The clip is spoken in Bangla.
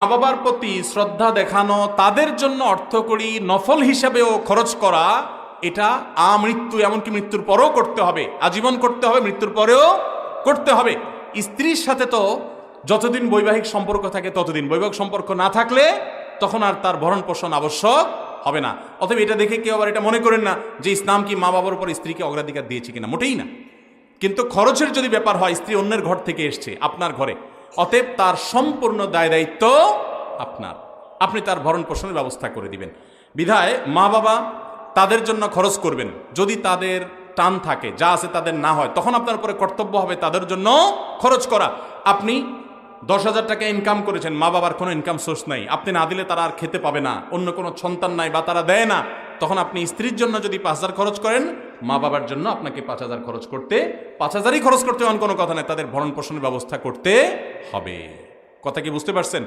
মা বাবার প্রতি শ্রদ্ধা দেখানো, তাদের জন্য অর্থকড়ি নফল হিসাবেও খরচ করা, এটা আমৃত্যু, এমনকি মৃত্যুর পরেও করতে হবে, আজীবন করতে হবে, মৃত্যুর পরেও করতে হবে। স্ত্রীর সাথে তো যতদিন বৈবাহিক সম্পর্ক থাকে ততদিন, বৈবাহিক সম্পর্ক না থাকলে তখন আর তার ভরণ পোষণ আবশ্যক হবে না। অতএব এটা দেখে কেউ আবার এটা মনে করেন না যে ইসলাম কি মা বাবার উপর স্ত্রীকে অগ্রাধিকার দিয়েছে কিনা, মোটেই না। কিন্তু খরচের যদি ব্যাপার হয়, স্ত্রী অন্যের ঘর থেকে এসছে আপনার ঘরে, অতএব তার সম্পূর্ণ দায় দায়িত্ব আপনার, আপনি তার ভরণ পোষণের ব্যবস্থা করে দিবেন। বিধায় মা বাবা তাদের জন্য খরচ করবেন, যদি তাদের টান থাকে, যা আছে তাদের না হয়, তখন আপনার উপরে কর্তব্য হবে তাদের জন্য খরচ করা। আপনি 10,000 টাকা ইনকাম করেছেন, মা বাবার কোনো ইনকাম সোর্স নাই, আপনি না দিলে তারা আর খেতে পাবে না, অন্য কোনো সন্তান নাই বা তারা দেয় না, তখন আপনি স্ত্রীর জন্য যদি 5,000 খরচ করেন, মা বাবার জন্য আপনাকে 5,000 খরচ করতে, 5,000ই খরচ করতে, এমন কোনো কথা নেই, তাদের ভরণ পোষণের ব্যবস্থা করতে হবে। কথা কি বুঝতে পারছেন?